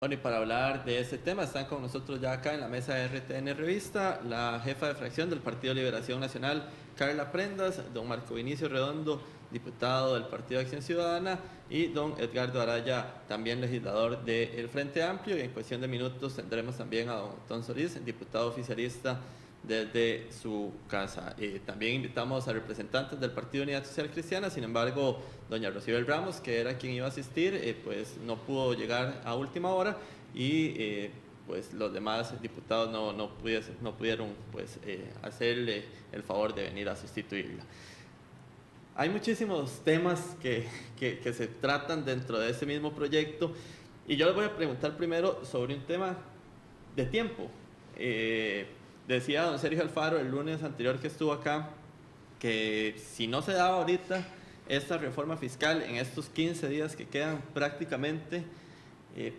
Bueno, y para hablar de este tema están con nosotros ya acá en la mesa de RTN Revista la jefa de fracción del Partido Liberación Nacional, Carla Prendas, don Marco Vinicio Redondo, diputado del Partido de Acción Ciudadana, y don Edgardo Araya, también legislador del Frente Amplio. Y en cuestión de minutos tendremos también a don Otón Solís, diputado oficialista desde su casa. También invitamos a representantes del Partido Unidad Social Cristiana. Sin embargo, doña Rocibel Ramos, que era quien iba a asistir, pues no pudo llegar a última hora, y pues los demás diputados no pudieron pues, hacerle el favor de venir a sustituirla. Hay muchísimos temas que se tratan dentro de ese mismo proyecto, y yo les voy a preguntar primero sobre un tema de tiempo. Decía don Sergio Alfaro el lunes anterior que estuvo acá que si no se daba ahorita esta reforma fiscal en estos 15 días que quedan prácticamente,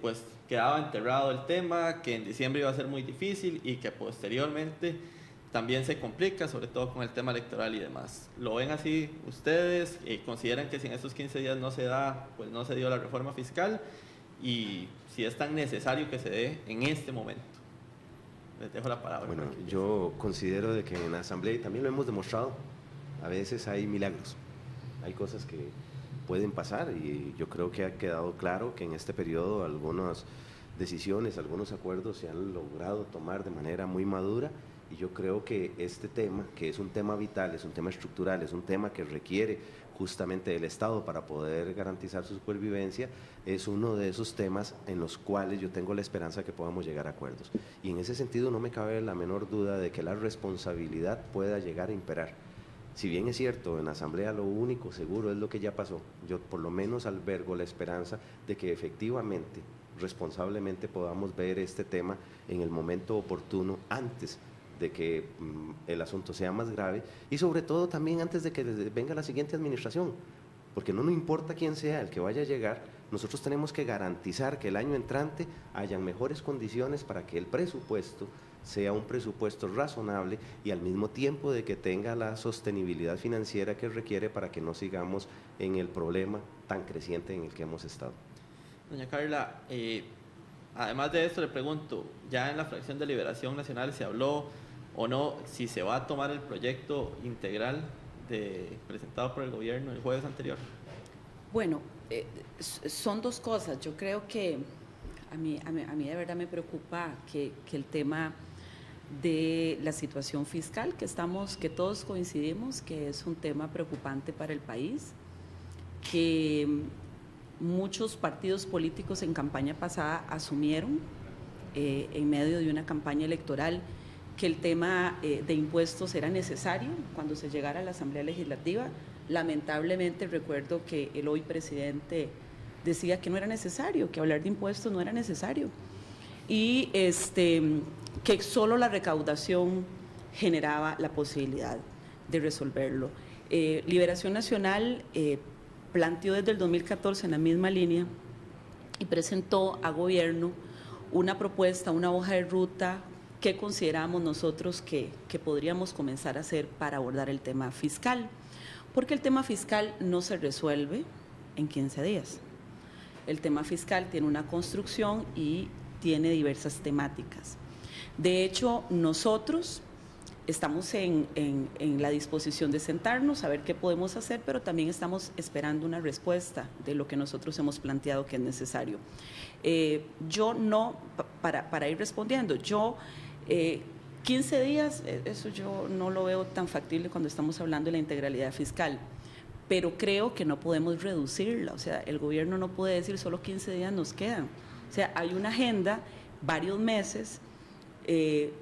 pues quedaba enterrado el tema, que en diciembre iba a ser muy difícil y que posteriormente también se complica, sobre todo con el tema electoral y demás. ¿Lo ven así ustedes? ¿Consideran que si en estos 15 días no se da, pues no se dio la reforma fiscal? Y si es tan necesario que se dé en este momento. Les dejo la palabra. Bueno, yo considero de que en la Asamblea, y también lo hemos demostrado, a veces hay milagros, hay cosas que pueden pasar, y yo creo que ha quedado claro que en este periodo algunas decisiones, algunos acuerdos se han logrado tomar de manera muy madura, y yo creo que este tema, que es un tema vital, es un tema estructural, es un tema que requiere justamente del Estado para poder garantizar su supervivencia, es uno de esos temas en los cuales yo tengo la esperanza que podamos llegar a acuerdos. Y en ese sentido no me cabe la menor duda de que la responsabilidad pueda llegar a imperar. Si bien es cierto, en la Asamblea lo único seguro es lo que ya pasó, yo por lo menos albergo la esperanza de que efectivamente, responsablemente podamos ver este tema en el momento oportuno, antes de que el asunto sea más grave, y sobre todo también antes de que venga la siguiente administración, porque no importa quién sea el que vaya a llegar, nosotros tenemos que garantizar que el año entrante hayan mejores condiciones para que el presupuesto sea un presupuesto razonable y al mismo tiempo de que tenga la sostenibilidad financiera que requiere para que no sigamos en el problema tan creciente en el que hemos estado. Doña Carla, además de esto le pregunto, ¿ya en la fracción de Liberación Nacional se habló o no si se va a tomar el proyecto integral presentado por el gobierno el jueves anterior? Bueno, son dos cosas. Yo creo que a mí de verdad me preocupa que el tema de la situación fiscal, que todos coincidimos que es un tema preocupante para el país, que muchos partidos políticos en campaña pasada asumieron en medio de una campaña electoral que el tema de impuestos era necesario cuando se llegara a la Asamblea Legislativa. Lamentablemente recuerdo que el hoy presidente decía que no era necesario, que hablar de impuestos no era necesario, y que solo la recaudación generaba la posibilidad de resolverlo. Liberación Nacional planteó desde el 2014 en la misma línea y presentó a gobierno una propuesta, una hoja de ruta que consideramos nosotros que podríamos comenzar a hacer para abordar el tema fiscal, porque el tema fiscal no se resuelve en 15 días. El tema fiscal tiene una construcción y tiene diversas temáticas. De hecho, nosotros estamos en la disposición de sentarnos a ver qué podemos hacer, pero también estamos esperando una respuesta de lo que nosotros hemos planteado que es necesario. Yo no, para ir respondiendo, 15 días, eso yo no lo veo tan factible cuando estamos hablando de la integralidad fiscal, pero creo que no podemos reducirla. O sea, el gobierno no puede decir solo 15 días nos quedan. O sea, hay una agenda, varios meses,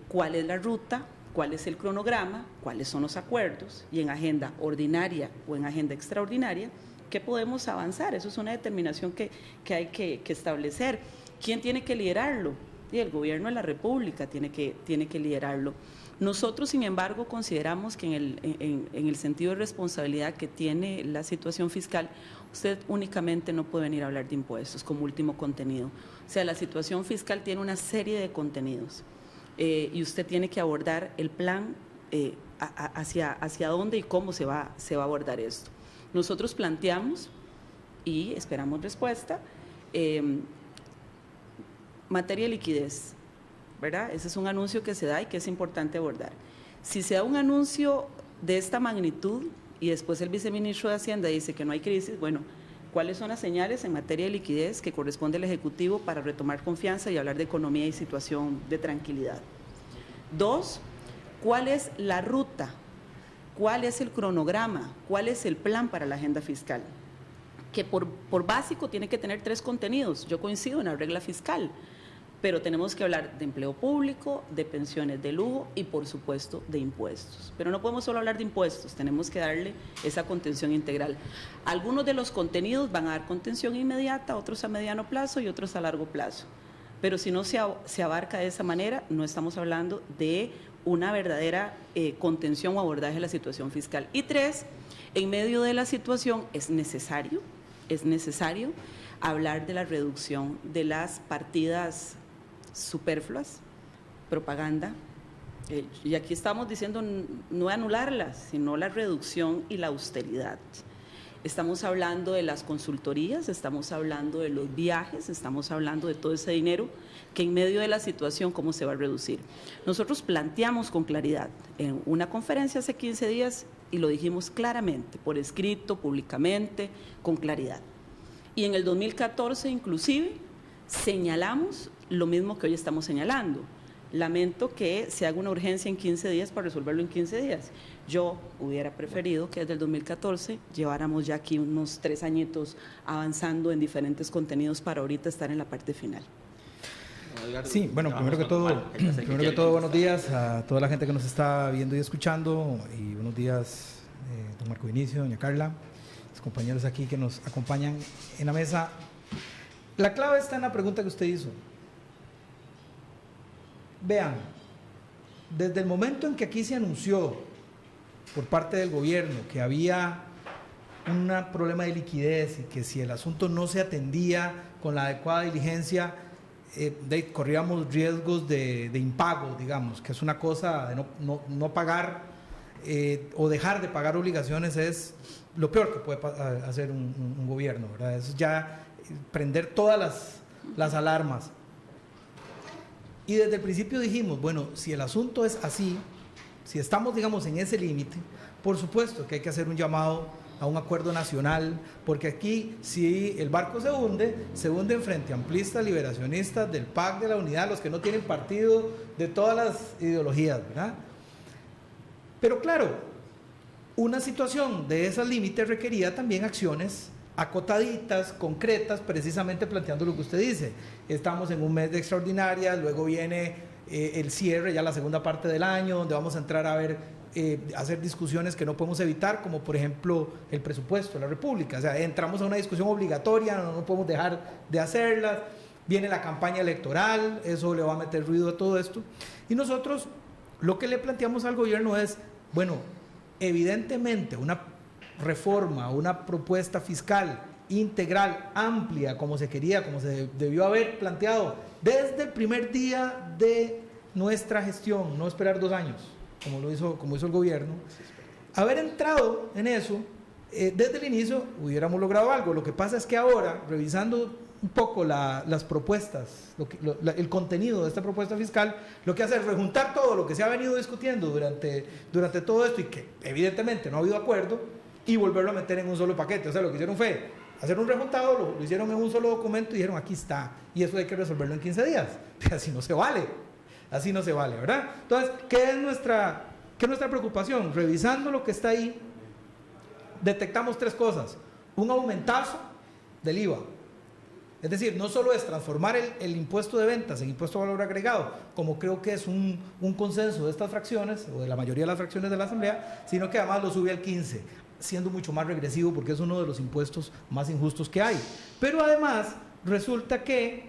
cuál es la ruta, cuál es el cronograma, cuáles son los acuerdos, y en agenda ordinaria o en agenda extraordinaria, ¿qué podemos avanzar? Eso es una determinación que hay que establecer. ¿Quién tiene que liderarlo? Y el gobierno de la República tiene que liderarlo. Nosotros, sin embargo, consideramos que en el sentido de responsabilidad que tiene la situación fiscal, usted únicamente no puede venir a hablar de impuestos como último contenido. O sea, la situación fiscal tiene una serie de contenidos y usted tiene que abordar el plan hacia dónde y cómo se va a abordar esto. Nosotros planteamos y esperamos respuesta materia de liquidez, ¿verdad? Ese es un anuncio que se da y que es importante abordar. Si se da un anuncio de esta magnitud y después el viceministro de Hacienda dice que no hay crisis, bueno, ¿cuáles son las señales en materia de liquidez que corresponde al Ejecutivo para retomar confianza y hablar de economía y situación de tranquilidad? 2, ¿cuál es la ruta? ¿Cuál es el cronograma? ¿Cuál es el plan para la agenda fiscal? Que por básico tiene que tener 3 contenidos. Yo coincido en la regla fiscal, pero tenemos que hablar de empleo público, de pensiones de lujo y, por supuesto, de impuestos. Pero no podemos solo hablar de impuestos, tenemos que darle esa contención integral. Algunos de los contenidos van a dar contención inmediata, otros a mediano plazo y otros a largo plazo. Pero si no se abarca de esa manera, no estamos hablando de una verdadera contención o abordaje de la situación fiscal. Y 3, en medio de la situación es necesario hablar de la reducción de las partidas superfluas, propaganda, y aquí estamos diciendo no anularlas, sino la reducción y la austeridad. Estamos hablando de las consultorías, estamos hablando de los viajes, estamos hablando de todo ese dinero que en medio de la situación, ¿cómo se va a reducir? Nosotros planteamos con claridad en una conferencia hace 15 días y lo dijimos claramente, por escrito, públicamente, con claridad. Y en el 2014 inclusive señalamos lo mismo que hoy estamos señalando. Lamento que se haga una urgencia en 15 días para resolverlo en 15 días. Yo hubiera preferido que desde el 2014 lleváramos ya aquí unos 3 añitos avanzando en diferentes contenidos para ahorita estar en la parte final. Sí, bueno, primero que todo, buenos días a toda la gente que nos está viendo y escuchando, y buenos días, don Marco Vinicio, doña Carla, los compañeros aquí que nos acompañan en la mesa. La clave está en la pregunta que usted hizo. Vean, desde el momento en que aquí se anunció por parte del gobierno que había un problema de liquidez y que si el asunto no se atendía con la adecuada diligencia, corríamos riesgos de impago, digamos, que es una cosa de no pagar o dejar de pagar obligaciones, es lo peor que puede hacer un gobierno, ¿verdad? Es ya prender todas las alarmas. Y desde el principio dijimos, bueno, si el asunto es así, si estamos, digamos, en ese límite, por supuesto que hay que hacer un llamado a un acuerdo nacional, porque aquí, si el barco se hunde frente a amplistas, liberacionistas, del PAC, de la Unidad, los que no tienen partido, de todas las ideologías, ¿verdad? Pero claro, una situación de esos límites requería también acciones acotaditas, concretas, precisamente planteando lo que usted dice. Estamos en un mes de extraordinaria, luego viene el cierre, ya la segunda parte del año, donde vamos a entrar a ver, hacer discusiones que no podemos evitar, como por ejemplo el presupuesto de la República. O sea, entramos a una discusión obligatoria, no podemos dejar de hacerla. Viene la campaña electoral, eso le va a meter ruido a todo esto. Y nosotros lo que le planteamos al gobierno es, bueno, evidentemente una reforma, una propuesta fiscal integral, amplia, como se quería, como se debió haber planteado desde el primer día de nuestra gestión, no esperar 2 años, como hizo el gobierno. Haber entrado en eso desde el inicio, hubiéramos logrado algo. Lo que pasa es que ahora, revisando un poco las propuestas, el contenido de esta propuesta fiscal, lo que hace es rejuntar todo lo que se ha venido discutiendo durante todo esto y que evidentemente no ha habido acuerdo, y volverlo a meter en un solo paquete. O sea, lo que hicieron fue hacer un rejuntado, lo hicieron en un solo documento y dijeron, aquí está, y eso hay que resolverlo en 15 días. Así no se vale, ¿verdad? Entonces, ¿qué es nuestra preocupación? Revisando lo que está ahí, detectamos 3 cosas. Un aumentazo del IVA. Es decir, no solo es transformar el impuesto de ventas en impuesto de valor agregado, como creo que es un consenso de estas fracciones, o de la mayoría de las fracciones de la Asamblea, sino que además lo sube al 15%, siendo mucho más regresivo porque es uno de los impuestos más injustos que hay. Pero además, resulta que,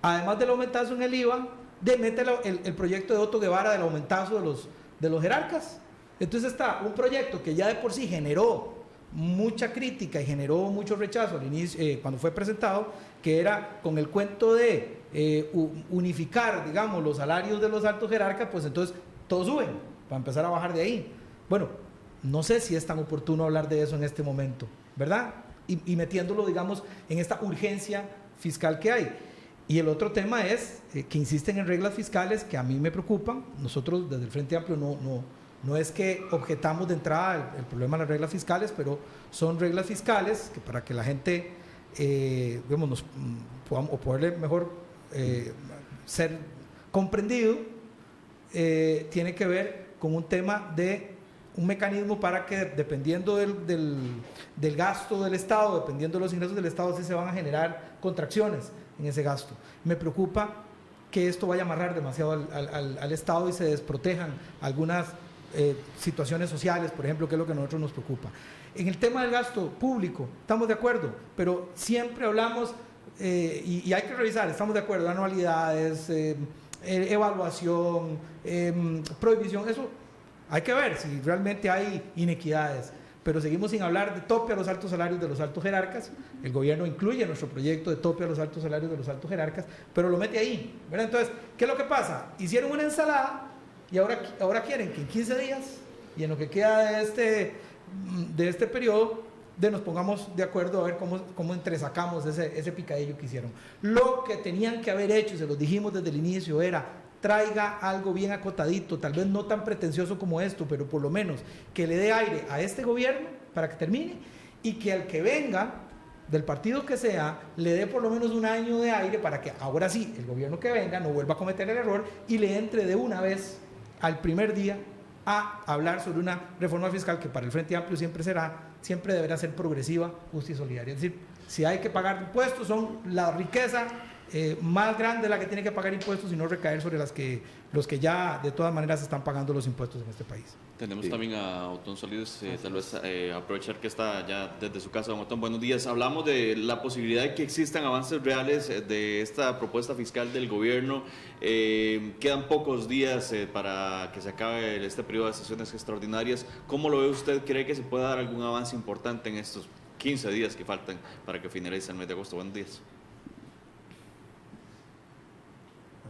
además del aumentazo en el IVA, mete el proyecto de Otto Guevara del aumentazo de los jerarcas. Entonces está un proyecto que ya de por sí generó mucha crítica y generó mucho rechazo al inicio, cuando fue presentado, que era con el cuento de unificar, digamos, los salarios de los altos jerarcas, pues entonces todos suben, para empezar a bajar de ahí. Bueno, no sé si es tan oportuno hablar de eso en este momento, ¿verdad? Y metiéndolo, digamos, en esta urgencia fiscal que hay. Y el otro tema es que insisten en reglas fiscales que a mí me preocupan. Nosotros desde el Frente Amplio no es que objetamos de entrada el problema de las reglas fiscales, pero son reglas fiscales que para que la gente digamos, podamos, o poderle mejor ser comprendido, tiene que ver con un tema de un mecanismo para que dependiendo del gasto del Estado, dependiendo de los ingresos del Estado, sí se van a generar contracciones en ese gasto. Me preocupa que esto vaya a amarrar demasiado al Estado y se desprotejan algunas situaciones sociales, por ejemplo, que es lo que a nosotros nos preocupa. En el tema del gasto público, estamos de acuerdo, pero siempre hablamos, y hay que revisar, estamos de acuerdo, anualidades, evaluación, prohibición, eso hay que ver si realmente hay inequidades, pero seguimos sin hablar de tope a los altos salarios de los altos jerarcas. El gobierno incluye nuestro proyecto de tope a los altos salarios de los altos jerarcas, pero lo mete ahí, ¿verdad? Entonces, ¿qué es lo que pasa? Hicieron una ensalada y ahora quieren que en 15 días y en lo que queda de este periodo nos pongamos de acuerdo a ver cómo entresacamos ese picadillo que hicieron. Lo que tenían que haber hecho, y se los dijimos desde el inicio, era traiga algo bien acotadito, tal vez no tan pretencioso como esto, pero por lo menos que le dé aire a este gobierno para que termine, y que al que venga, del partido que sea, le dé por lo menos un año de aire para que ahora sí, el gobierno que venga no vuelva a cometer el error y le entre de una vez al primer día a hablar sobre una reforma fiscal que para el Frente Amplio siempre deberá ser progresiva, justa y solidaria. Es decir, si hay que pagar impuestos, son la riqueza más grande la que tiene que pagar impuestos y no recaer sobre los que ya de todas maneras están pagando los impuestos en este país. Tenemos también a Otón Solides, tal vez aprovechar que está ya desde su casa. Don Otón, buenos días. Hablamos de la posibilidad de que existan avances reales de esta propuesta fiscal del gobierno. Quedan pocos días para que se acabe este periodo de sesiones extraordinarias. ¿Cómo lo ve usted? ¿Cree que se puede dar algún avance importante en estos 15 días que faltan para que finalice el mes de agosto? Buenos días.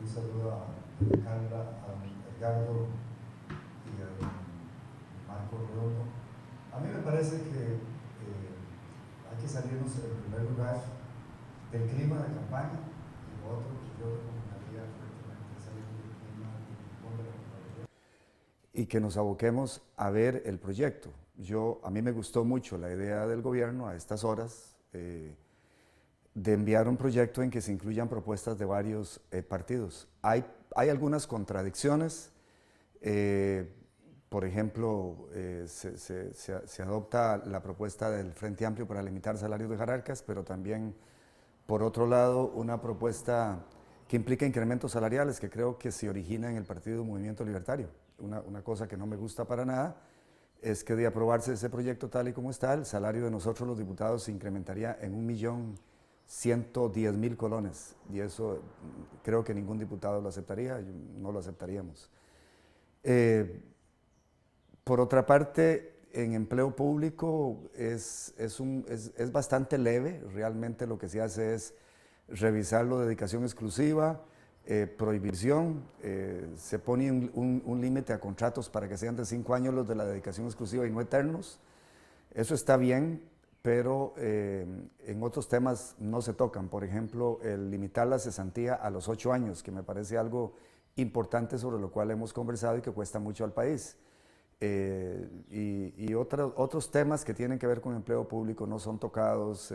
Un saludo a Carla, a Edgardo y a Marco Redondo. A mí me parece que hay que salirnos en primer lugar del clima de campaña, y lo otro que yo recomendaría fuertemente salir del clima de la popularidad y que nos aboquemos a ver el proyecto. A mí me gustó mucho la idea del gobierno a estas horas de enviar un proyecto en que se incluyan propuestas de varios partidos. Hay algunas contradicciones, por ejemplo, se adopta la propuesta del Frente Amplio para limitar salarios de jerarcas, pero también, por otro lado, una propuesta que implica incrementos salariales, que creo que se origina en el Partido Movimiento Libertario. Una cosa que no me gusta para nada es que de aprobarse ese proyecto tal y como está, el salario de nosotros los diputados se incrementaría en 1.110.000 colones, y eso creo que ningún diputado lo aceptaría, no lo aceptaríamos. Por otra parte, en empleo público es bastante leve, realmente lo que se hace es revisarlo de dedicación exclusiva, prohibición, se pone un límite a contratos para que sean de 5 años los de la dedicación exclusiva y no eternos. Eso está bien, pero en otros temas no se tocan. Por ejemplo, el limitar la cesantía a los 8 años, que me parece algo importante sobre lo cual hemos conversado y que cuesta mucho al país. Y otros temas que tienen que ver con empleo público no son tocados,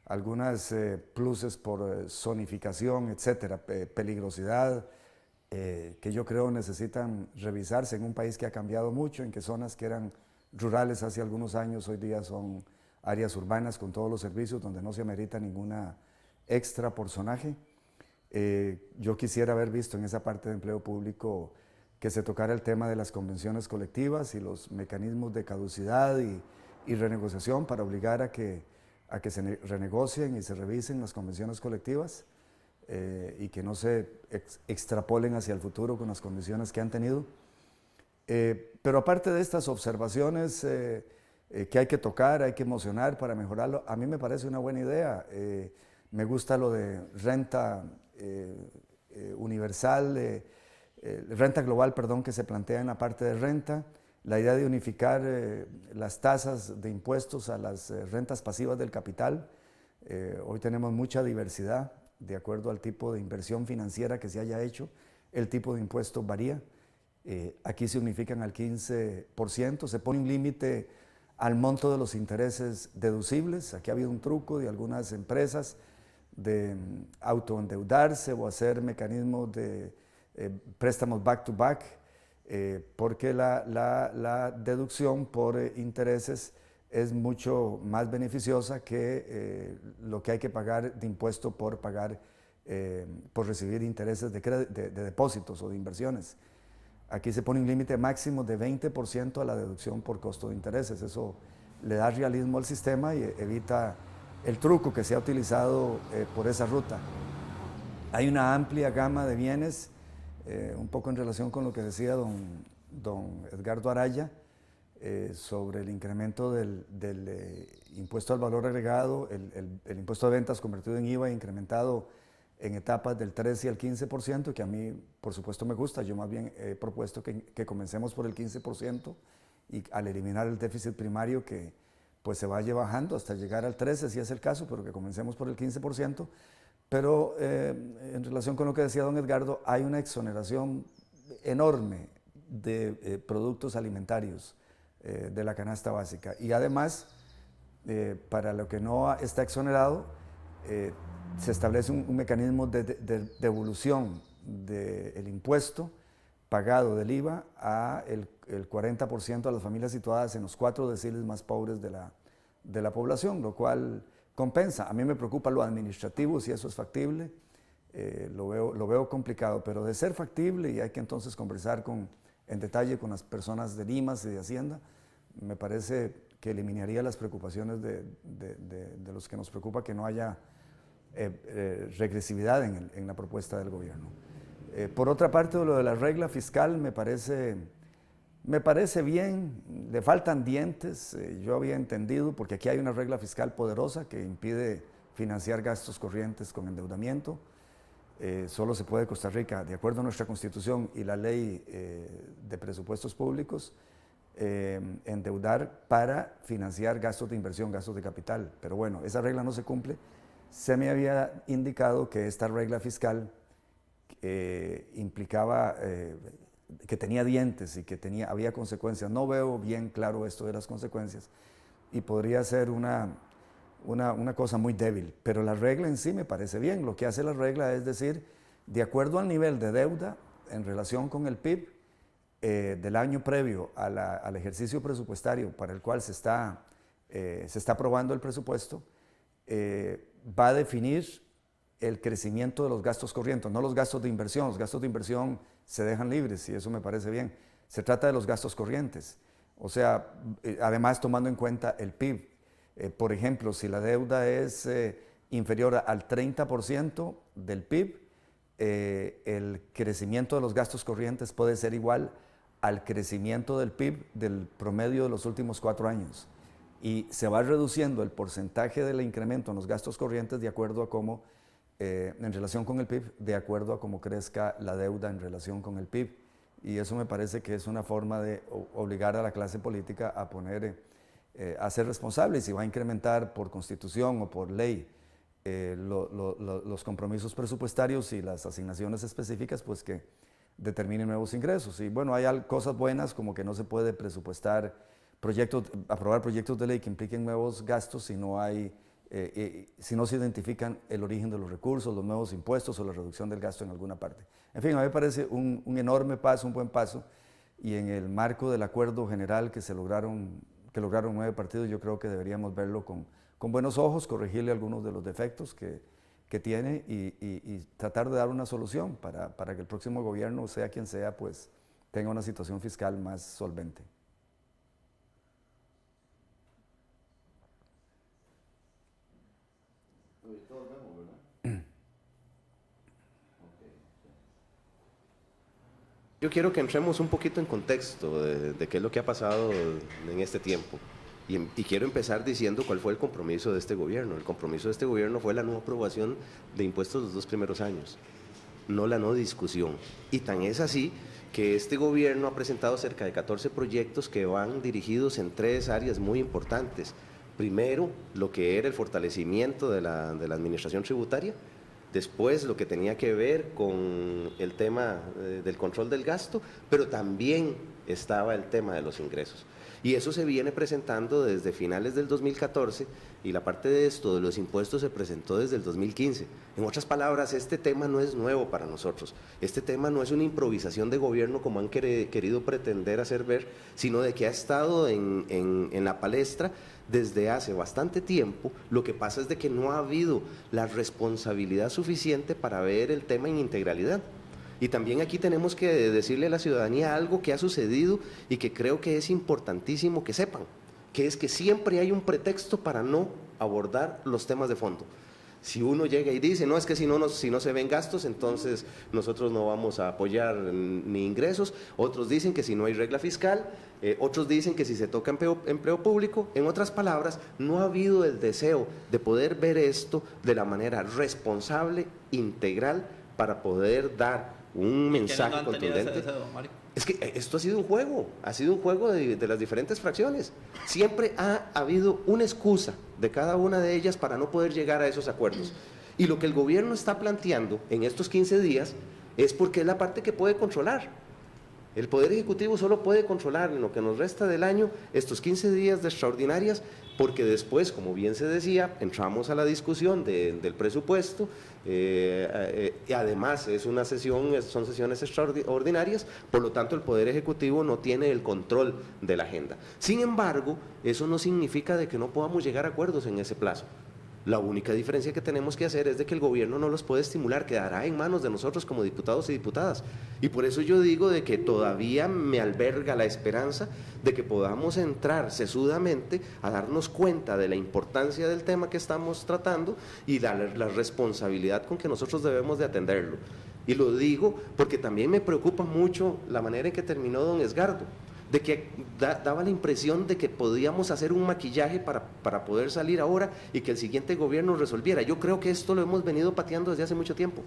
algunas pluses por zonificación, etcétera, peligrosidad, que yo creo necesitan revisarse en un país que ha cambiado mucho, en que zonas que eran rurales hace algunos años hoy día son áreas urbanas con todos los servicios donde no se amerita ninguna extra personaje. Yo quisiera haber visto en esa parte de empleo público que se tocara el tema de las convenciones colectivas y los mecanismos de caducidad y renegociación para obligar a que se renegocien y se revisen las convenciones colectivas y que no se extrapolen hacia el futuro con las condiciones que han tenido. Pero aparte de estas observaciones que hay que tocar, hay que emocionar para mejorarlo, a mí me parece una buena idea. Me gusta lo de renta universal, renta global, perdón, que se plantea en la parte de renta, la idea de unificar las tasas de impuestos a las rentas pasivas del capital. Hoy tenemos mucha diversidad de acuerdo al tipo de inversión financiera que se haya hecho, el tipo de impuesto varía. Aquí se unifican al 15%, se pone un límite al monto de los intereses deducibles. Aquí ha habido un truco de algunas empresas de autoendeudarse o hacer mecanismos de préstamos back-to-back, porque la deducción por intereses es mucho más beneficiosa que lo que hay que pagar de impuesto por pagar, por recibir intereses de depósitos o de inversiones. Aquí se pone un límite máximo de 20% a la deducción por costo de intereses. Eso le da realismo al sistema y evita el truco que se ha utilizado por esa ruta. Hay una amplia gama de bienes, un poco en relación con lo que decía don Edgardo Araya, sobre el incremento del impuesto al valor agregado, el impuesto de ventas convertido en IVA incrementado en etapas del 13 al 15%, que a mí por supuesto me gusta. Yo más bien he propuesto que comencemos por el 15% y al eliminar el déficit primario que pues se vaya bajando hasta llegar al 13% si es el caso, pero que comencemos por el 15%. Pero en relación con lo que decía don Edgardo, hay una exoneración enorme de productos alimentarios de la canasta básica, y además para lo que no está exonerado se establece un mecanismo de devolución del impuesto pagado del IVA a el 40% a las familias situadas en los 4 deciles más pobres de la población, lo cual compensa. A mí me preocupa lo administrativo, si eso es factible, lo veo complicado, pero de ser factible, y hay que entonces conversar en detalle con las personas de Limas y de Hacienda, me parece que eliminaría las preocupaciones de los que nos preocupa que no haya regresividad en la propuesta del gobierno. Por otra parte, lo de la regla fiscal me parece bien, le faltan dientes. Yo había entendido, porque aquí hay una regla fiscal poderosa que impide financiar gastos corrientes con endeudamiento. Solo se puede Costa Rica, de acuerdo a nuestra Constitución y la ley de presupuestos públicos, endeudar para financiar gastos de inversión, gastos de capital. Pero bueno, esa regla no se cumple. Se me había indicado que esta regla fiscal implicaba que tenía dientes y que había consecuencias. No veo bien claro esto de las consecuencias y podría ser una cosa muy débil, pero la regla en sí me parece bien. Lo que hace la regla es decir, de acuerdo al nivel de deuda en relación con el PIB del año previo al ejercicio presupuestario para el cual se está aprobando el presupuesto, va a definir el crecimiento de los gastos corrientes, no los gastos de inversión. Los gastos de inversión se dejan libres y eso me parece bien. Se trata de los gastos corrientes, o sea, además tomando en cuenta el PIB. Por ejemplo, si la deuda es inferior al 30% del PIB, el crecimiento de los gastos corrientes puede ser igual al crecimiento del PIB del promedio de los últimos 4 años. Y se va reduciendo el porcentaje del incremento en los gastos corrientes de acuerdo a cómo, en relación con el PIB, de acuerdo a cómo crezca la deuda en relación con el PIB. Y eso me parece que es una forma de obligar a la clase política a a ser responsable, y si va a incrementar por constitución o por ley los compromisos presupuestarios y las asignaciones específicas, pues que determinen nuevos ingresos. Y bueno, hay cosas buenas como que no se puede presupuestar aprobar proyectos de ley que impliquen nuevos gastos si no se identifican el origen de los recursos, los nuevos impuestos o la reducción del gasto en alguna parte. En fin, a mí me parece un enorme paso, un buen paso, y en el marco del acuerdo general que lograron 9 partidos, yo creo que deberíamos verlo con buenos ojos, corregirle algunos de los defectos que tiene y tratar de dar una solución para que el próximo gobierno, sea quien sea, pues tenga una situación fiscal más solvente. Yo quiero que entremos un poquito en contexto de qué es lo que ha pasado en este tiempo. Y quiero empezar diciendo cuál fue el compromiso de este gobierno. El compromiso de este gobierno fue la no aprobación de impuestos los 2 primeros años, no la no discusión. Y tan es así que este gobierno ha presentado cerca de 14 proyectos que van dirigidos en 3 áreas muy importantes. Primero, lo que era el fortalecimiento de la administración tributaria. después lo que tenía que ver con el tema del control del gasto, pero también estaba el tema de los ingresos. Y eso se viene presentando desde finales del 2014 y la parte de esto de los impuestos se presentó desde el 2015. En otras palabras, este tema no es nuevo para nosotros. Este tema no es una improvisación de gobierno como han querido pretender hacer ver, sino de que ha estado en la palestra desde hace bastante tiempo. Lo que pasa es de que no ha habido la responsabilidad suficiente para ver el tema en integralidad. Y también aquí tenemos que decirle a la ciudadanía algo que ha sucedido y que creo que es importantísimo que sepan, que es que siempre hay un pretexto para no abordar los temas de fondo. Si uno llega y dice, no, es que si no se ven gastos, entonces nosotros no vamos a apoyar ni ingresos. Otros dicen que si no hay regla fiscal, otros dicen que si se toca empleo público. En otras palabras, no ha habido el deseo de poder ver esto de la manera responsable, integral, para poder dar un mensaje contundente. Es que esto ha sido un juego de las diferentes fracciones. Siempre ha habido una excusa de cada una de ellas para no poder llegar a esos acuerdos. Y lo que el gobierno está planteando en estos 15 días es porque es la parte que puede controlar. El Poder Ejecutivo solo puede controlar en lo que nos resta del año estos 15 días de extraordinarias, porque después, como bien se decía, entramos a la discusión del presupuesto, y además son sesiones extraordinarias, por lo tanto el Poder Ejecutivo no tiene el control de la agenda. Sin embargo, eso no significa de que no podamos llegar a acuerdos en ese plazo. La única diferencia que tenemos que hacer es de que el gobierno no los puede estimular, quedará en manos de nosotros como diputados y diputadas. Y por eso yo digo de que todavía me alberga la esperanza de que podamos entrar sesudamente a darnos cuenta de la importancia del tema que estamos tratando y la responsabilidad con que nosotros debemos de atenderlo. Y lo digo porque también me preocupa mucho la manera en que terminó don Edgardo, de que daba la impresión de que podíamos hacer un maquillaje para poder salir ahora y que el siguiente gobierno resolviera. Yo creo que esto lo hemos venido pateando desde hace mucho tiempo.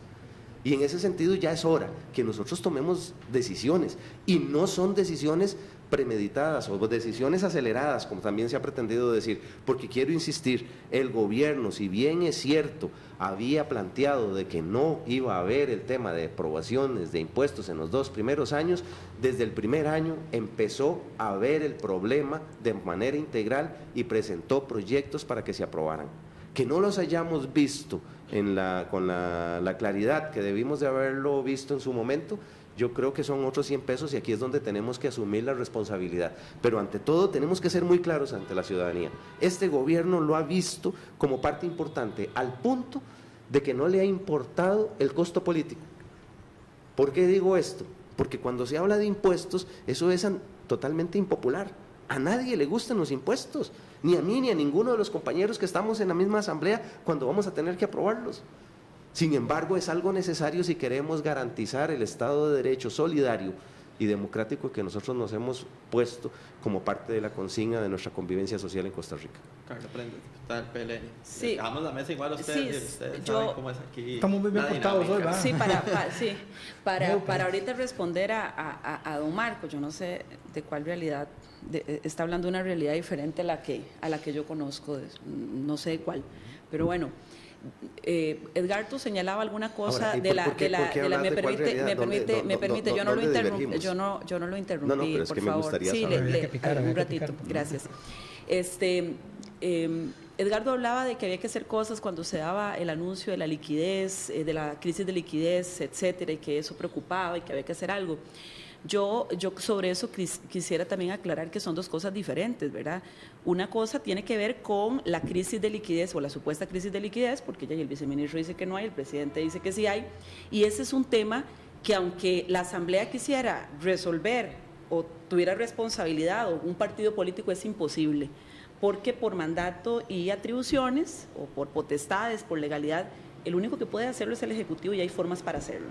Y en ese sentido ya es hora que nosotros tomemos decisiones, y no son decisiones premeditadas o decisiones aceleradas, como también se ha pretendido decir, porque quiero insistir, el gobierno, si bien es cierto, había planteado de que no iba a haber el tema de aprobaciones de impuestos en los 2 primeros años, desde el primer año empezó a ver el problema de manera integral y presentó proyectos para que se aprobaran. Que no los hayamos visto con la claridad que debimos de haberlo visto en su momento, yo creo que son otros 100 pesos, y aquí es donde tenemos que asumir la responsabilidad. Pero ante todo tenemos que ser muy claros ante la ciudadanía. Este gobierno lo ha visto como parte importante, al punto de que no le ha importado el costo político. ¿Por qué digo esto? Porque cuando se habla de impuestos, eso es totalmente impopular. A nadie le gustan los impuestos, ni a mí ni a ninguno de los compañeros que estamos en la misma asamblea cuando vamos a tener que aprobarlos. Sin embargo, es algo necesario si queremos garantizar el Estado de Derecho solidario y democrático que nosotros nos hemos puesto como parte de la consigna de nuestra convivencia social en Costa Rica. Carla Prendas, diputada del PLN. Sí. Dejamos la mesa igual a ustedes, Sí, ustedes yo- saben cómo es aquí. Estamos muy bien la portados hoy, dinámica. ¿verdad? Sí, para ahorita responder a don Marco, yo no sé de cuál realidad, está hablando de una realidad diferente a la que yo conozco, no sé de cuál, pero bueno. Edgardo señalaba alguna cosa Ahora, ¿y de la, por qué de la, de la, hablas me de cuál permite, realidad? me permite, yo no lo ¿dónde interrumpí, divergimos? yo no lo interrumpí, No, pero es por que me favor. gustaría Sí, saber. Había que picar, había un que ratito, picar. gracias. Edgardo hablaba de que había que hacer cosas cuando se daba el anuncio de la liquidez, de la crisis de liquidez, etcétera, y que eso preocupaba y que había que hacer algo. Yo sobre eso quisiera también aclarar que son dos cosas diferentes, ¿verdad? Una cosa tiene que ver con la crisis de liquidez o la supuesta crisis de liquidez, porque ya el viceministro dice que no hay, el presidente dice que sí hay, y ese es un tema que aunque la Asamblea quisiera resolver o tuviera responsabilidad o un partido político, es imposible, porque por mandato y atribuciones o por potestades, por legalidad, el único que puede hacerlo es el Ejecutivo y hay formas para hacerlo.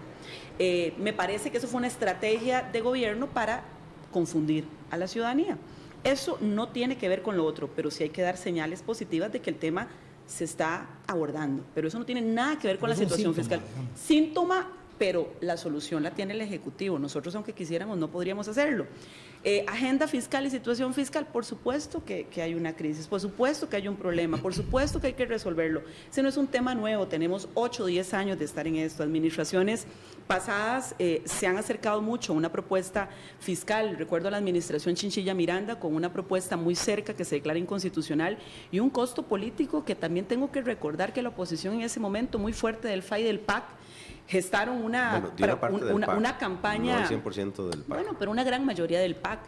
Me parece que eso fue una estrategia de gobierno para confundir a la ciudadanía. Eso no tiene que ver con lo otro, pero sí hay que dar señales positivas de que el tema se está abordando. Pero eso no tiene nada que ver con la Es un situación síntoma, fiscal. digamos. Síntoma pero la solución la tiene el Ejecutivo. Nosotros, aunque quisiéramos, no podríamos hacerlo. Agenda fiscal y situación fiscal, por supuesto que hay una crisis, por supuesto que hay un problema, por supuesto que hay que resolverlo. Ese no es un tema nuevo, tenemos 8 o 10 años de estar en esto. Administraciones pasadas se han acercado mucho a una propuesta fiscal. Recuerdo a la administración Chinchilla Miranda con una propuesta muy cerca que se declara inconstitucional y un costo político que también tengo que recordar que la oposición en ese momento muy fuerte del FA y del PAC gestaron una campaña, no el 100% del PAC. Bueno, pero una gran mayoría del PAC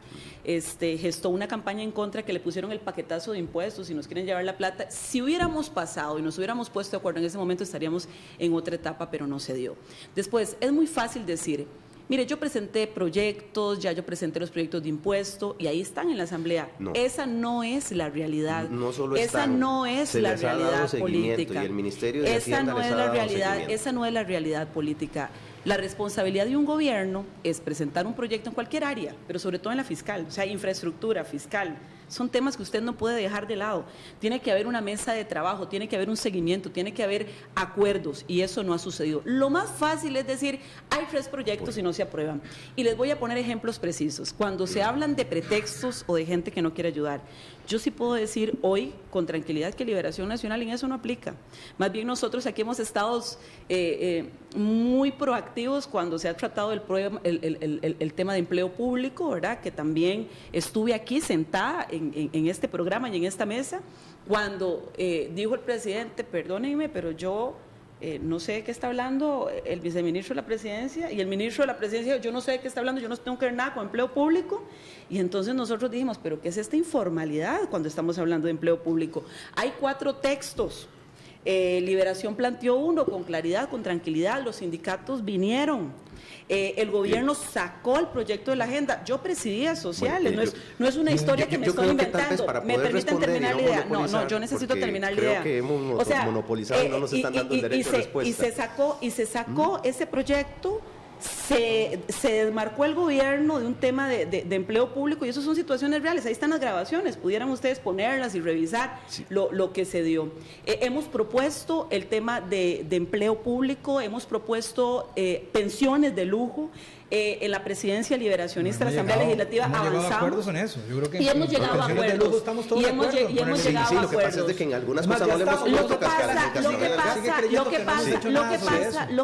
gestó una campaña en contra que le pusieron el paquetazo de impuestos y nos quieren llevar la plata. Si hubiéramos pasado y nos hubiéramos puesto de acuerdo en ese momento estaríamos en otra etapa, pero no se dio. Después, es muy fácil decir, mire, yo presenté proyectos, ya yo presenté los proyectos de impuesto y ahí están en la Asamblea. No. Esa no es la realidad. No solo esa están, no es la realidad política. Y el Ministerio de Hacienda les ha dado seguimiento. Esa no es la realidad política. La responsabilidad de un gobierno es presentar un proyecto en cualquier área, pero sobre todo en la fiscal, o sea, infraestructura, fiscal. Son temas que usted no puede dejar de lado. Tiene que haber una mesa de trabajo, tiene que haber un seguimiento, tiene que haber acuerdos y eso no ha sucedido. Lo más fácil es decir, hay 3 proyectos y no se aprueban. Y les voy a poner ejemplos precisos. Cuando se hablan de pretextos o de gente que no quiere ayudar, yo sí puedo decir hoy con tranquilidad que Liberación Nacional en eso no aplica. Más bien nosotros aquí hemos estado muy proactivos cuando se ha tratado el tema de empleo público, ¿verdad? Que también estuve aquí sentada en este programa y en esta mesa cuando dijo el presidente, perdónenme, pero yo no sé de qué está hablando el viceministro de la presidencia y el ministro de la presidencia, yo no sé de qué está hablando, yo no tengo que ver nada con empleo público. Y entonces nosotros dijimos, pero ¿qué es esta informalidad cuando estamos hablando de empleo público? Hay 4 textos. Liberación planteó uno con claridad, con tranquilidad, los sindicatos vinieron. El gobierno sacó el proyecto de la agenda. Yo presidía sociales, bueno, no es una historia que me estoy inventando. ¿Me permiten terminar la idea? No, yo necesito terminar la idea. Creo que hemos monopolizado y no nos están dando el derecho de respuesta. Y se sacó ese proyecto. Se desmarcó el gobierno de un tema de empleo público y eso son situaciones reales, ahí están las grabaciones, pudieran ustedes ponerlas y revisar lo que se dio. Hemos propuesto el tema de empleo público, hemos propuesto pensiones de lujo. En la presidencia liberacionista de la Asamblea Legislativa avanzamos. Acuerdos en eso. Yo creo que y hemos llegado a acuerdos. Estamos todos de acuerdo. Y hemos llegado a acuerdos. Lo que pasa es de que en algunas cosas no le hemos puesto cascabel. Lo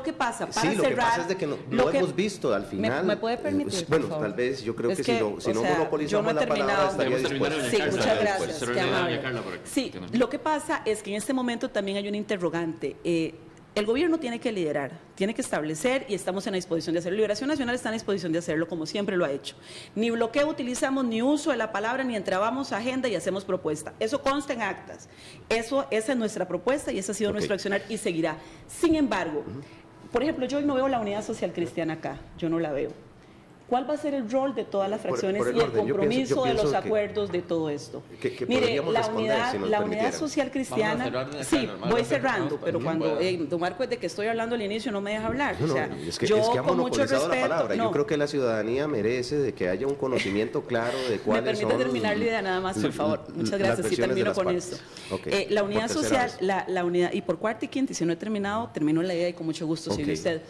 que pasa, para cerrar. Sí, lo que pasa es de que no hemos visto al final. ¿Me puede permitir, bueno, por favor? tal vez yo creo que si no monopolizamos la palabra estaría dispuesto. Sí, muchas gracias. Qué amable. Sí, lo que pasa es que en este momento también hay un interrogante. El gobierno tiene que liderar, tiene que establecer y estamos en la disposición de hacerlo. Liberación Nacional está en la disposición de hacerlo como siempre lo ha hecho. Ni bloqueo utilizamos, ni uso de la palabra, ni entrabamos a agenda y hacemos propuesta. Eso consta en actas. Esa es nuestra propuesta y ese ha sido nuestro accionar y seguirá. Sin embargo, por ejemplo, yo hoy no veo la Unidad Social Cristiana acá, yo no la veo. ¿Cuál va a ser el rol de todas las fracciones y el compromiso de los acuerdos de todo esto? Mire, la unidad social cristiana, sí, voy cerrando, pero cuando don Marco, desde que estoy hablando al inicio no me deja hablar. No, es que ha monopolizado la palabra. Yo creo que la ciudadanía merece de que haya un conocimiento claro de cuáles son. Me permite terminar la idea nada más, por favor. Muchas gracias. Sí, termino con esto. La unidad social, la unidad, y por cuarta y quinta, y si no he terminado, termino la idea y con mucho gusto, sigue usted.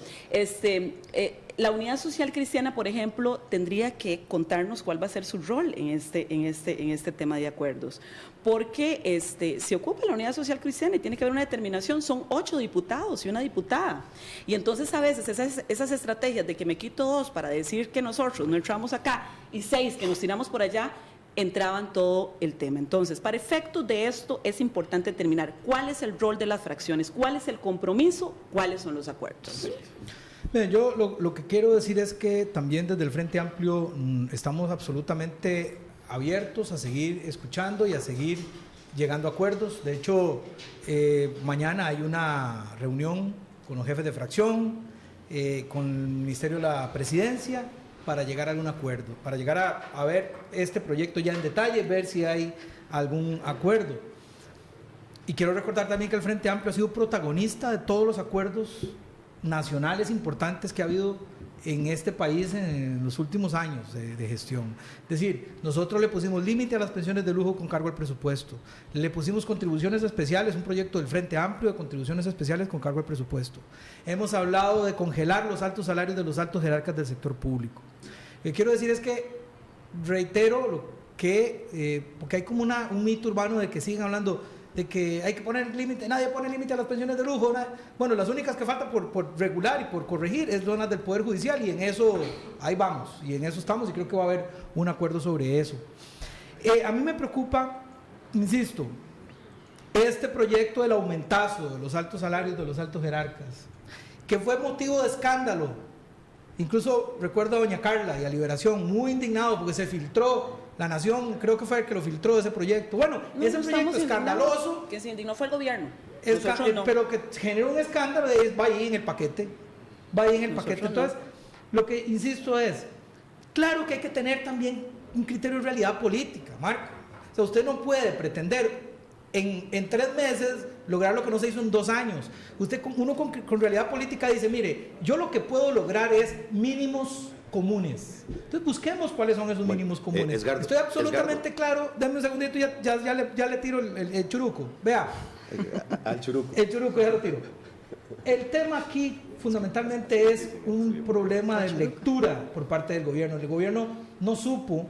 La Unidad Social Cristiana, por ejemplo, tendría que contarnos cuál va a ser su rol en este tema de acuerdos. Porque se ocupa la Unidad Social Cristiana y tiene que haber una determinación, son 8 diputados y una diputada. Y entonces a veces esas estrategias de que me quito 2 para decir que nosotros no entramos acá y 6 que nos tiramos por allá, entraban todo el tema. Entonces, para efectos de esto es importante determinar cuál es el rol de las fracciones, cuál es el compromiso, cuáles son los acuerdos. Sí. Bien, yo lo que quiero decir es que también desde el Frente Amplio estamos absolutamente abiertos a seguir escuchando y a seguir llegando a acuerdos. De hecho, mañana hay una reunión con los jefes de fracción, con el Ministerio de la Presidencia, para llegar a algún acuerdo, para llegar a ver este proyecto ya en detalle, ver si hay algún acuerdo. Y quiero recordar también que el Frente Amplio ha sido protagonista de todos los acuerdos nacionales importantes que ha habido en este país en los últimos años de gestión. Es decir, nosotros le pusimos límite a las pensiones de lujo con cargo al presupuesto, le pusimos contribuciones especiales, un proyecto del Frente Amplio de contribuciones especiales con cargo al presupuesto. Hemos hablado de congelar los altos salarios de los altos jerarcas del sector público. Lo que quiero decir es que, reitero, porque hay como un mito urbano de que siguen hablando de que hay que poner límite, nadie pone límite a las pensiones de lujo. Bueno, las únicas que faltan por regular y por corregir son las del Poder Judicial, y en eso ahí vamos, y en eso estamos, y creo que va a haber un acuerdo sobre eso. A mí me preocupa, insisto, este proyecto del aumentazo de los altos salarios de los altos jerarcas, que fue motivo de escándalo. Incluso recuerdo a doña Carla y a Liberación muy indignado porque se filtró. La Nación creo que fue el que lo filtró ese proyecto. Bueno, ese proyecto escandaloso. Que se indignó fue el gobierno. No. Pero que generó un escándalo, va ahí en el paquete. Va ahí en el paquete. Entonces, lo que insisto es, claro que hay que tener también un criterio de realidad política, Marco. O sea, usted no puede pretender en 3 meses lograr lo que no se hizo en 2 años. Uno con realidad política dice, mire, yo lo que puedo lograr es mínimos comunes. Entonces busquemos cuáles son esos mínimos comunes. Estoy absolutamente claro. Dame un segundito, ya le tiro el churuco. Vea. Al churuco. El churuco ya lo tiro. El tema aquí fundamentalmente es un problema de lectura por parte del gobierno. El gobierno no supo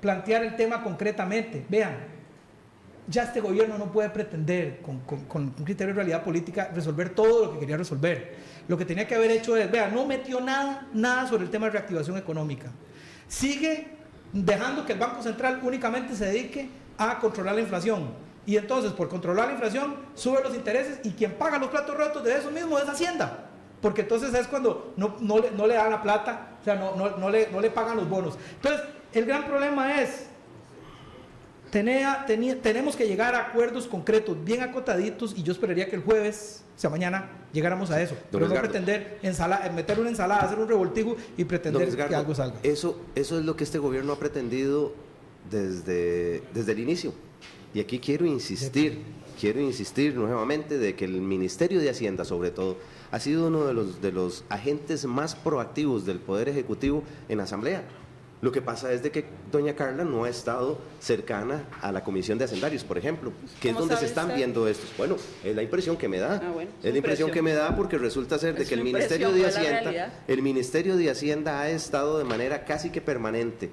plantear el tema concretamente. Vean, ya este gobierno no puede pretender con un criterio de realidad política resolver todo lo que quería resolver. Lo que tenía que haber hecho es, vea, no metió nada sobre el tema de reactivación económica. Sigue dejando que el Banco Central únicamente se dedique a controlar la inflación. Y entonces, por controlar la inflación, sube los intereses, y quien paga los platos rotos de eso mismo es Hacienda. Porque entonces es cuando no le dan la plata, o sea, no le pagan los bonos. Entonces, el gran problema es, tenemos que llegar a acuerdos concretos, bien acotaditos, y yo esperaría que el jueves, o sea, mañana, llegáramos a eso. Pero no pretender meter una ensalada, hacer un revoltijo y pretender que algo salga. Eso es lo que este gobierno ha pretendido desde el inicio. Y aquí quiero insistir nuevamente de que el Ministerio de Hacienda, sobre todo, ha sido uno de los agentes más proactivos del Poder Ejecutivo en la Asamblea. Lo que pasa es de que doña Carla no ha estado cercana a la Comisión de Hacendarios, por ejemplo, que es donde se están viendo estos. Bueno, es la impresión que me da. Es la impresión que me da, porque resulta ser de que el Ministerio de Hacienda ha estado de manera casi que permanente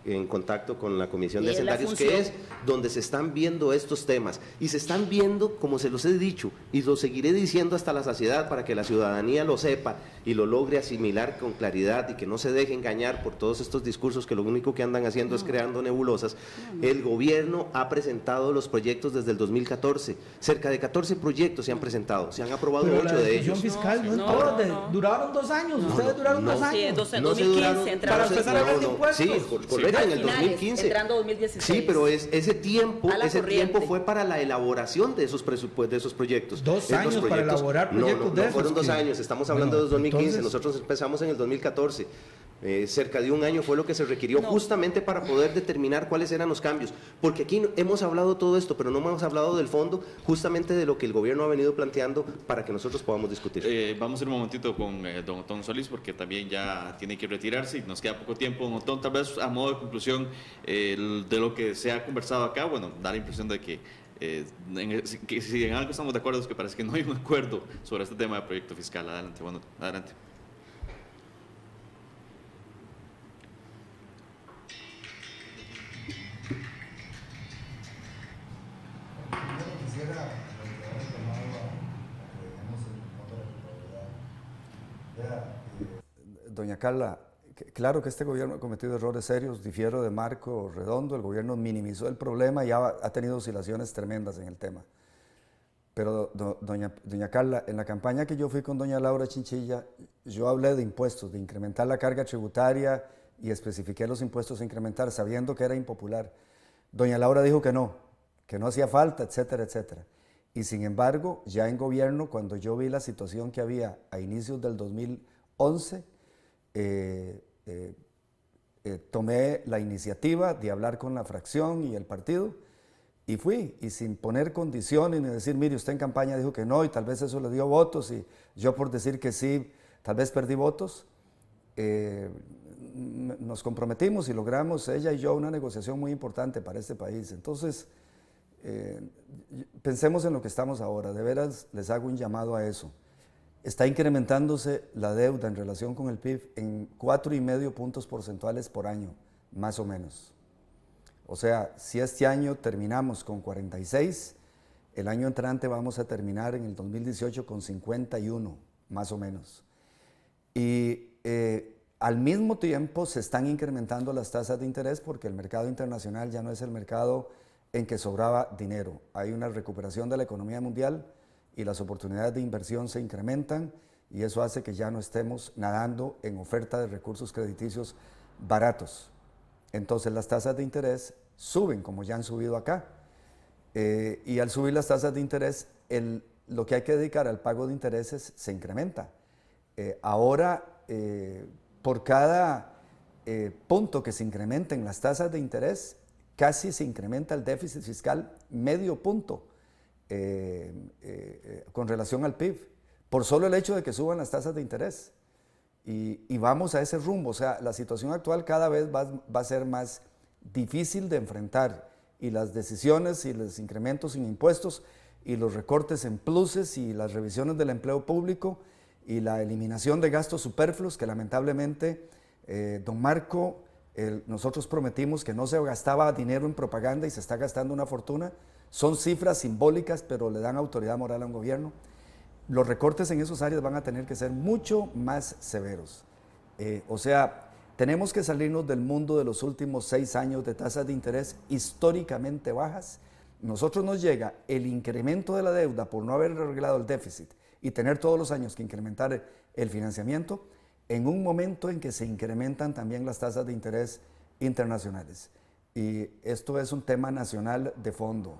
en contacto con la Comisión de Hacendarios, que es donde se están viendo estos temas, y se están viendo, como se los he dicho, y lo seguiré diciendo hasta la saciedad para que la ciudadanía lo sepa y lo logre asimilar con claridad, y que no se deje engañar por todos estos discursos que lo único que andan haciendo es creando nebulosas. El gobierno ha presentado los proyectos desde el 2014, cerca de 14 proyectos se han presentado, se han aprobado 8 de ellos. Fiscal, duraron 2 años, ustedes duraron 2 años. Sí, en 2015 para empezar a hablar de impuestos. Sí, correcto, en el 2015. Entrando 2016. Sí, pero ese tiempo fue para la elaboración de esos proyectos. 2 años para elaborar proyectos de esos. No fueron 2 años, estamos hablando de 2015, entonces, nosotros empezamos en el 2014. Cerca de 1 año fue lo que se requirió justamente para poder determinar cuáles eran los cambios, porque aquí hemos hablado todo esto, pero no hemos hablado del fondo, justamente de lo que el gobierno ha venido planteando para que nosotros podamos discutir. Vamos a ir un momentito con don Otón Solís, porque también ya tiene que retirarse y nos queda poco tiempo. Don Otón, tal vez a modo de conclusión de lo que se ha conversado acá, bueno, da la impresión de que si en algo estamos de acuerdo, es que parece que no hay un acuerdo sobre este tema de proyecto fiscal. Adelante, bueno, adelante. Doña Carla, claro que este gobierno ha cometido errores serios, difiero de Marco Redondo, el gobierno minimizó el problema y ha tenido oscilaciones tremendas en el tema. Pero doña Carla, en la campaña que yo fui con doña Laura Chinchilla, yo hablé de impuestos, de incrementar la carga tributaria y especifiqué los impuestos a incrementar, sabiendo que era impopular. Doña Laura dijo que no hacía falta, etcétera, etcétera. Y sin embargo, ya en gobierno, cuando yo vi la situación que había a inicios del 2011, tomé la iniciativa de hablar con la fracción y el partido, y fui, y sin poner condiciones ni decir, mire, usted en campaña dijo que no, y tal vez eso le dio votos, y yo por decir que sí, tal vez perdí votos. nos comprometimos y logramos, ella y yo, una negociación muy importante para este país. Entonces, pensemos en lo que estamos ahora. De veras, les hago un llamado a eso. Está incrementándose la deuda en relación con el PIB en 4,5 puntos porcentuales por año, más o menos. O sea, si este año terminamos con 46, el año entrante vamos a terminar en el 2018 con 51, más o menos. Y al mismo tiempo se están incrementando las tasas de interés porque el mercado internacional ya no es el mercado en que sobraba dinero. Hay una recuperación de la economía mundial y las oportunidades de inversión se incrementan y eso hace que ya no estemos nadando en oferta de recursos crediticios baratos. Entonces las tasas de interés suben, como ya han subido acá. Y al subir las tasas de interés, lo que hay que dedicar al pago de intereses se incrementa. Ahora, por cada punto que se incrementen las tasas de interés, casi se incrementa el déficit fiscal medio punto con relación al PIB, por solo el hecho de que suban las tasas de interés. Y vamos a ese rumbo. O sea, la situación actual cada vez va a ser más difícil de enfrentar y las decisiones y los incrementos en impuestos y los recortes en pluses y las revisiones del empleo público y la eliminación de gastos superfluos que lamentablemente, don Marco, nosotros prometimos que no se gastaba dinero en propaganda y se está gastando una fortuna. Son cifras simbólicas, pero le dan autoridad moral a un gobierno. Los recortes en esas áreas van a tener que ser mucho más severos. O sea, tenemos que salirnos del mundo de los últimos 6 años de tasas de interés históricamente bajas. Nosotros nos llega el incremento de la deuda por no haber arreglado el déficit y tener todos los años que incrementar el financiamiento en un momento en que se incrementan también las tasas de interés internacionales. Y esto es un tema nacional de fondo.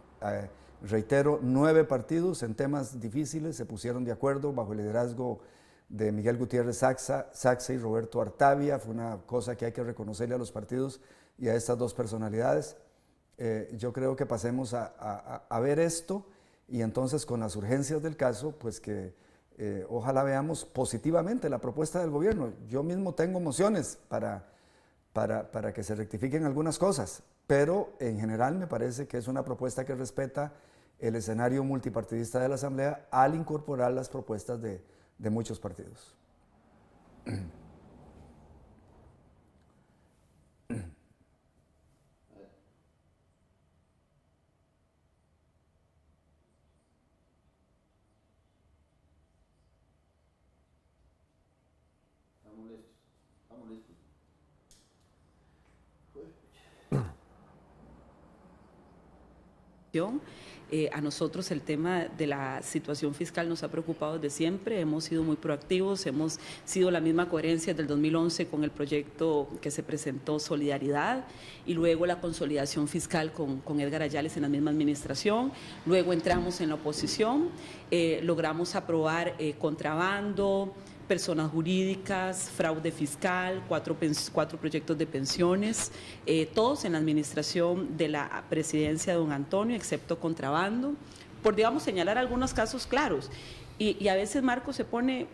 Reitero, 9 partidos en temas difíciles se pusieron de acuerdo bajo el liderazgo de Miguel Gutiérrez Saxa y Roberto Artavia. Fue una cosa que hay que reconocerle a los partidos y a estas dos personalidades. Yo creo que pasemos a ver esto y entonces con las urgencias del caso, pues que ojalá veamos positivamente la propuesta del gobierno. Yo mismo tengo mociones para que se rectifiquen algunas cosas, pero en general me parece que es una propuesta que respeta el escenario multipartidista de la Asamblea al incorporar las propuestas de muchos partidos. A nosotros el tema de la situación fiscal nos ha preocupado desde siempre, hemos sido muy proactivos, hemos sido la misma coherencia del 2011 con el proyecto que se presentó Solidaridad y luego la consolidación fiscal con Edgar Ayales en la misma administración, luego entramos en la oposición, logramos aprobar contrabando, personas jurídicas, fraude fiscal, 4 proyectos de pensiones, todos en la administración de la presidencia de don Antonio, excepto contrabando, por, digamos, señalar algunos casos claros. Y a veces Marco se pone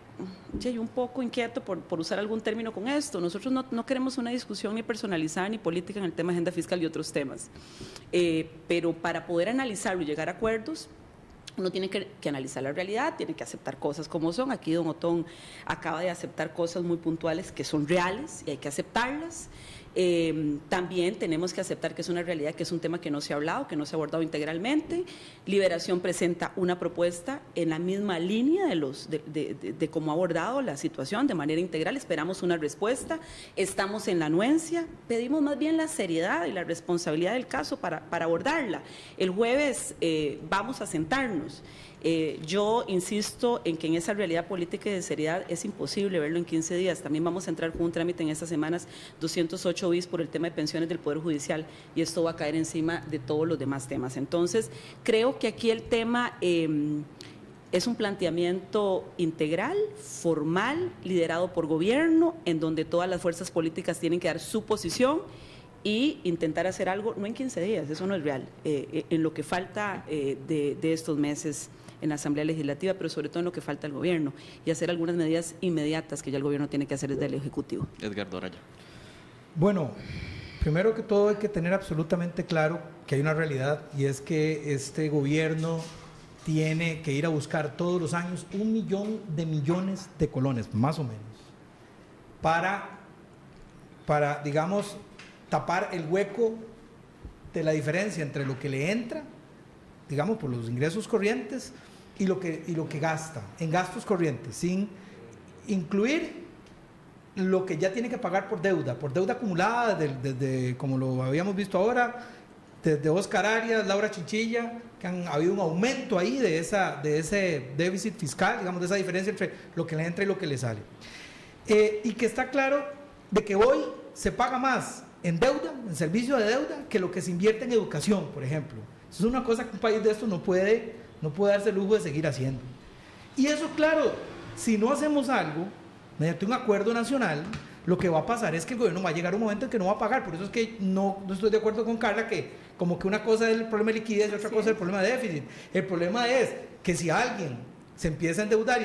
un poco inquieto por usar algún término con esto. Nosotros no queremos una discusión ni personalizada ni política en el tema de agenda fiscal y otros temas. Pero para poder analizarlo y llegar a acuerdos, uno tiene que analizar la realidad, tiene que aceptar cosas como son. Aquí don Otón acaba de aceptar cosas muy puntuales que son reales y hay que aceptarlas. También tenemos que aceptar que es una realidad, que es un tema que no se ha hablado, que no se ha abordado integralmente. Liberación presenta una propuesta en la misma línea de cómo ha abordado la situación de manera integral. Esperamos una respuesta, estamos en la anuencia, pedimos más bien la seriedad y la responsabilidad del caso para abordarla. El jueves vamos a sentarnos. Yo insisto en que en esa realidad política y de seriedad es imposible verlo en 15 días. También vamos a entrar con un trámite en estas semanas 208 bis por el tema de pensiones del Poder Judicial y esto va a caer encima de todos los demás temas. Entonces, creo que aquí el tema es un planteamiento integral, formal, liderado por gobierno, en donde todas las fuerzas políticas tienen que dar su posición y intentar hacer algo, no en 15 días, eso no es real, en lo que falta de estos meses la Asamblea Legislativa, pero sobre todo en lo que falta al gobierno, y hacer algunas medidas inmediatas que ya el gobierno tiene que hacer desde el Ejecutivo. Edgardo Araya. Bueno, primero que todo hay que tener absolutamente claro que hay una realidad, y es que este gobierno tiene que ir a buscar todos los años 1 millón de millones de colones, más o menos, para digamos, tapar el hueco de la diferencia entre lo que le entra, digamos, por los ingresos corrientes y lo que gasta en gastos corrientes, sin incluir lo que ya tiene que pagar por deuda acumulada, desde como lo habíamos visto ahora, desde Oscar Arias, Laura Chinchilla, que han habido un aumento ahí de ese déficit fiscal, digamos, de esa diferencia entre lo que le entra y lo que le sale. Y que está claro de que hoy se paga más en deuda, en servicio de deuda, que lo que se invierte en educación, por ejemplo. Eso es una cosa que un país de estos no puede darse el lujo de seguir haciendo. Y eso, claro, si no hacemos algo, mediante un acuerdo nacional, lo que va a pasar es que el gobierno va a llegar a un momento en que no va a pagar. Por eso es que no estoy de acuerdo con Carla, que como que una cosa es el problema de liquidez y otra cosa es el problema de déficit. El problema es que si alguien se empieza a endeudar,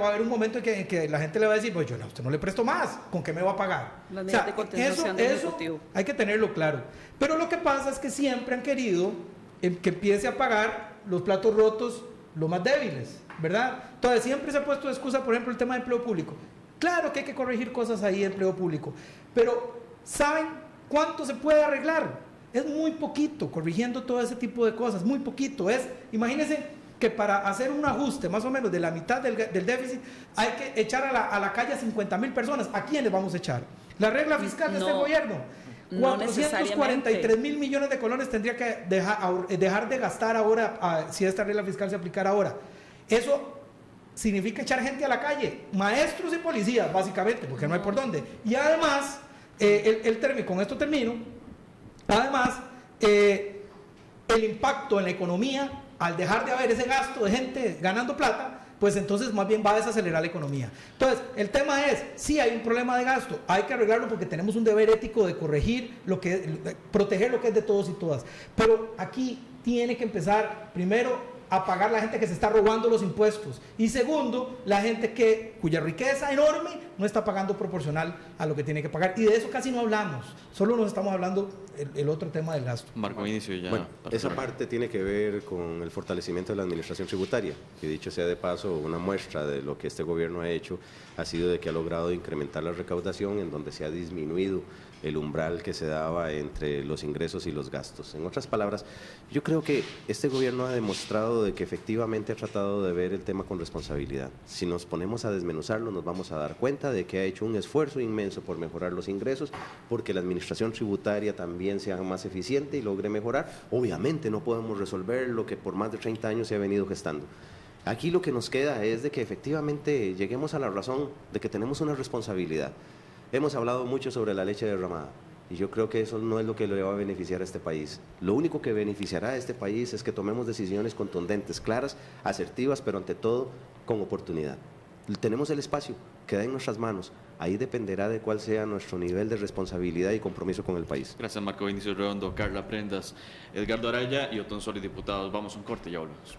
va a haber un momento en que la gente le va a decir, pues yo no, usted no le presto más, ¿con qué me va a pagar? Las medidas de contención del Ejecutivo. Hay que tenerlo claro. Pero lo que pasa es que siempre han querido que empiece a pagar los platos rotos los más débiles, ¿verdad? Entonces siempre se ha puesto de excusa, por ejemplo, el tema de empleo público. Claro que hay que corregir cosas ahí de empleo público, pero ¿saben cuánto se puede arreglar? Es muy poquito, corrigiendo todo ese tipo de cosas, muy poquito. Imagínense que para hacer un ajuste más o menos de la mitad del déficit hay que echar a la calle a 50,000 personas. ¿A quiénes vamos a echar? La regla fiscal de este gobierno. 443,000 millones de colones tendría que dejar de gastar ahora, si esta regla fiscal se aplicara ahora. Eso significa echar gente a la calle, maestros y policías, básicamente, porque no hay por dónde. Y además, con esto termino, además, el impacto en la economía, al dejar de haber ese gasto de gente ganando plata, pues entonces más bien va a desacelerar la economía. Entonces, el tema es, sí hay un problema de gasto, hay que arreglarlo porque tenemos un deber ético de corregir proteger lo que es de todos y todas. Pero aquí tiene que empezar, primero, a pagar la gente que se está robando los impuestos, y segundo, la gente cuya riqueza enorme no está pagando proporcional a lo que tiene que pagar, y de eso casi no hablamos, solo nos estamos hablando el otro tema del gasto. Marco Vinicio, ya. Bueno, esa parte tiene que ver con el fortalecimiento de la administración tributaria, que dicho sea de paso, una muestra de lo que este gobierno ha hecho ha sido de que ha logrado incrementar la recaudación en donde se ha disminuido el umbral que se daba entre los ingresos y los gastos. En otras palabras, yo creo que este gobierno ha demostrado de que efectivamente ha tratado de ver el tema con responsabilidad. Si nos ponemos a desmenuzarlo, nos vamos a dar cuenta de que ha hecho un esfuerzo inmenso por mejorar los ingresos, porque la administración tributaria también sea más eficiente y logre mejorar. Obviamente no podemos resolver lo que por más de 30 años se ha venido gestando. Aquí lo que nos queda es de que efectivamente lleguemos a la razón de que tenemos una responsabilidad. Hemos hablado mucho sobre la leche derramada y yo creo que eso no es lo que le va a beneficiar a este país. Lo único que beneficiará a este país es que tomemos decisiones contundentes, claras, asertivas, pero ante todo con oportunidad. Tenemos el espacio, queda en nuestras manos. Ahí dependerá de cuál sea nuestro nivel de responsabilidad y compromiso con el país. Gracias, Marco Vinicio Redondo, Carla Prendas, Edgardo Araya y Otón Solís, diputados. Vamos a un corte y ya volvemos.